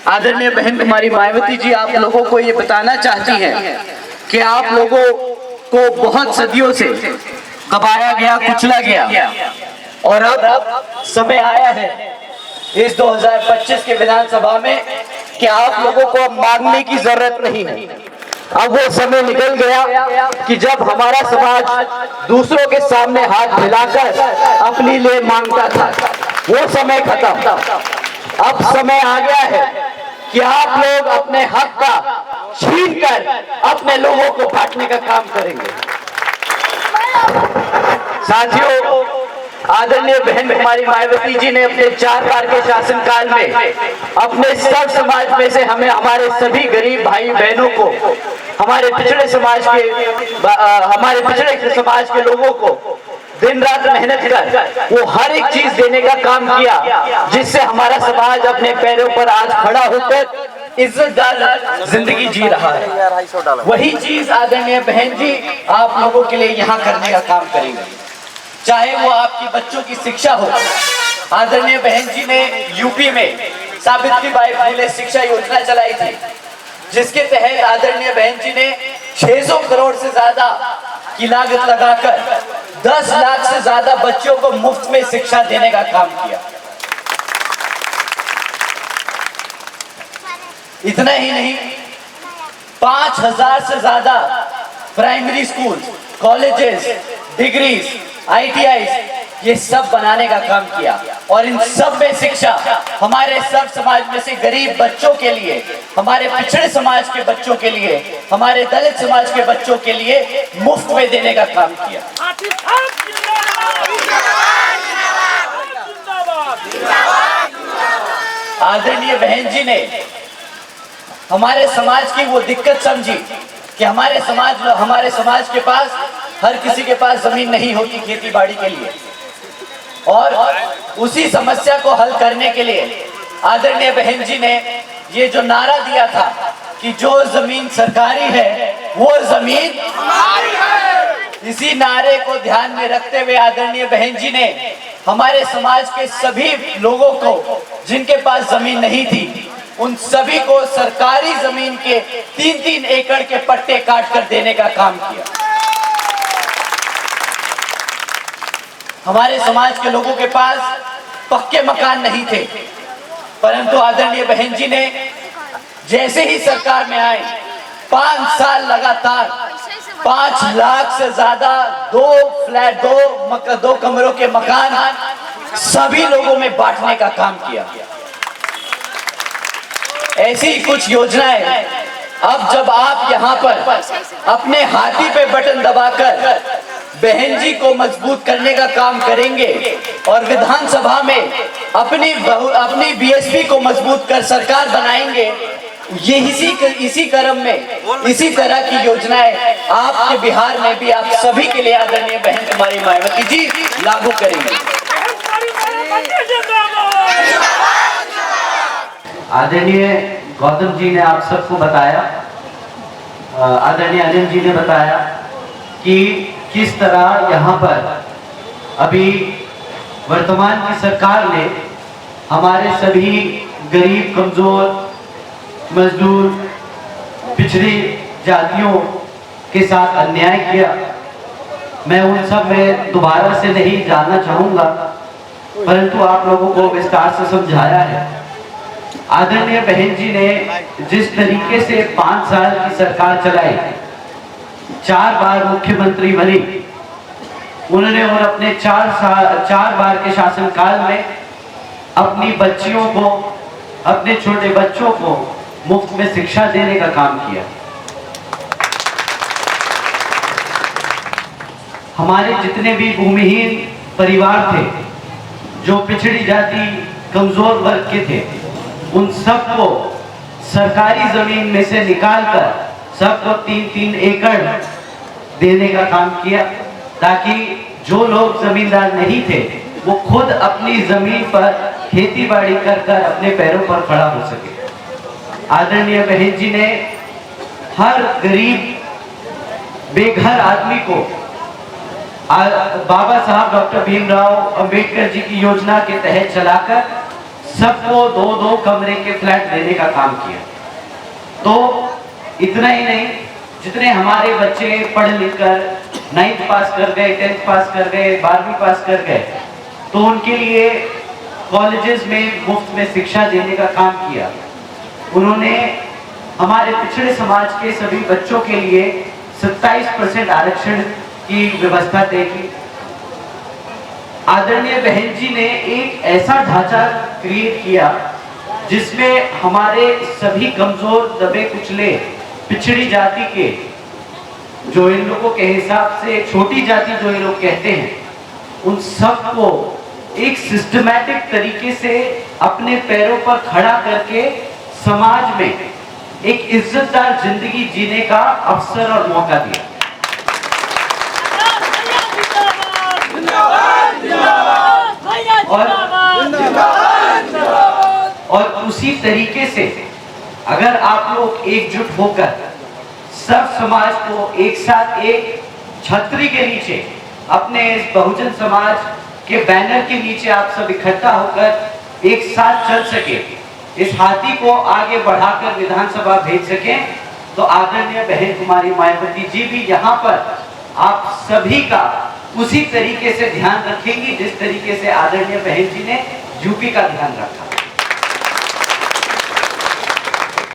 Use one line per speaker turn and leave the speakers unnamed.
आदरणीय बहन कुमारी मायावती जी आप लोगों को ये बताना चाहती हैं कि आप लोगों को बहुत सदियों से दबाया गया, कुचला गया और अब समय आया है इस 2025 के विधानसभा में कि आप लोगों को अब मांगने की जरूरत नहीं है। अब वो समय निकल गया कि जब हमारा समाज दूसरों के सामने हाथ फैलाकर अपने लिए मांगता था, वो समय खत्म। अब समय आ गया है कि आप लोग अपने हक का छीनकर अपने लोगों को बांटने का काम करेंगे। साथियों, आदरणीय बहन कुमारी मायावती जी ने अपने 4 बार के शासनकाल में अपने सब समाज में से हमें, हमारे सभी गरीब भाई बहनों को, हमारे पिछड़े समाज के लोगों को दिन रात मेहनत कर वो हर एक चीज देने का काम किया जिससे हमारा समाज अपने पैरों पर आज खड़ा होकर इज्जतदार जिंदगी जी रहा है। वही चीज आदरणीय बहन जी आप लोगों के लिए यहाँ करने का काम करेंगे, चाहे वो आपकी बच्चों की शिक्षा हो। आदरणीय बहन जी ने यूपी में सावित्रीबाई फुले शिक्षा योजना चलाई थी, जिसके तहत आदरणीय बहन जी ने 600 करोड़ से ज्यादा की लागत लगाकर 10 लाख से ज्यादा बच्चों को मुफ्त में शिक्षा देने का काम किया। इतना ही नहीं, 5000 से ज्यादा primary school, colleges, degrees, ITI ये सब बनाने का काम किया और इन सब में शिक्षा हमारे सब समाज में से गरीब बच्चों के लिए, हमारे पिछड़े समाज के बच्चों के लिए, हमारे दलित समाज के बच्चों के लिए मुफ्त में देने का काम किया। आदरणीय बहन जी ने हमारे समाज की वो दिक्कत समझी कि हमारे समाज के पास हर किसी के पास जमीन नहीं होती खेती बाड़ी के लिए, और उसी समस्या को हल करने के लिए आदरणीय बहन जी ने ये जो नारा दिया था कि जो जमीन सरकारी है वो जमीन हमारी है, इसी नारे को ध्यान में रखते हुए आदरणीय बहन जी ने हमारे समाज के सभी लोगों को जिनके पास जमीन नहीं थी, उन सभी को सरकारी जमीन के 3-3 एकड़ के पट्टे काट कर देने का काम किया। हमारे समाज के लोगों के पास पक्के मकान नहीं थे, परंतु आदरणीय बहन जी ने जैसे ही सरकार में आए 5 साल लगातार 5 लाख से ज्यादा 2 कमरों के मकान सभी लोगों में बांटने का काम किया। ऐसी कुछ योजनाएं अब जब आप यहाँ पर अपने हाथी पे बटन दबाकर बहन जी को मजबूत करने का काम करेंगे और विधानसभा में अपनी बीएसपी को मजबूत कर सरकार बनाएंगे, ये इसी क्रम में इसी तरह की योजनाएं आपके बिहार में भी आप सभी के लिए आदरणीय बहन कुमारी मायावती जी लागू करेंगे।
आदरणीय गौतम जी ने आप सबको बताया, आदरणीय अनिल जी ने बताया कि किस तरह यहाँ पर अभी वर्तमान की सरकार ने हमारे सभी गरीब, कमजोर, मजदूर, पिछड़ी जातियों के साथ अन्याय किया। मैं उन सब में दोबारा से नहीं जानना चाहूँगा, परंतु आप लोगों को विस्तार से समझाया है। आदरणीय बहन जी ने जिस तरीके से 5 साल की सरकार चलाई, 4 बार मुख्यमंत्री बनी उन्होंने, और अपने 4 बार के शासनकाल में अपनी बच्चियों को, अपने छोटे बच्चों को मुफ्त में शिक्षा देने का काम किया। हमारे जितने भी भूमिहीन परिवार थे, जो पिछड़ी जाति, कमजोर वर्ग के थे, उन सबको सरकारी जमीन में से निकालकर सबको 3-3 एकड़ देने का काम किया, ताकि जो लोग जमींदार नहीं थे वो खुद अपनी जमीन पर खेती बाड़ी कर अपने पैरों पर खड़ा हो सके। आदरणीय बहन जी ने हर गरीब बेघर आदमी को बाबा साहब डॉक्टर भीमराव अंबेडकर जी की योजना के तहत चलाकर सबको 2-2 कमरे के फ्लैट देने का काम किया। तो इतना ही नहीं, जितने हमारे बच्चे पढ़ लिख कर 9th पास कर गए, 10th पास कर गए, 12वीं पास कर गए, तो उनके लिए कॉलेजेस में मुफ्त में शिक्षा देने का काम किया। उन्होंने हमारे पिछड़े समाज के सभी बच्चों के लिए 27% आरक्षण की व्यवस्था तय की। आदरणीय बहन जी ने एक ऐसा ढांचा क्रिएट किया जिसमें हमारे सभी कमजोर, दबे कुचले, पिछड़ी जाति के, जो इन लोगों के हिसाब से छोटी जाति जो ये लोग कहते हैं, उन सबको एक सिस्टमैटिक तरीके से अपने पैरों पर खड़ा करके समाज में एक इज्जतदार जिंदगी जीने का अवसर और मौका दिया। और उसी तरीके से अगर आप लोग एकजुट होकर सब समाज को एक साथ एक छतरी के नीचे, अपने इस बहुजन समाज के बैनर के नीचे आप सब इकट्ठा होकर एक साथ चल सके, इस हाथी को आगे बढ़ाकर विधानसभा भेज सके, तो आदरणीय बहन कुमारी मायावती जी भी यहाँ पर आप सभी का उसी तरीके से ध्यान रखेंगी जिस तरीके से आदरणीय बहन जी ने यूपी का ध्यान रखा।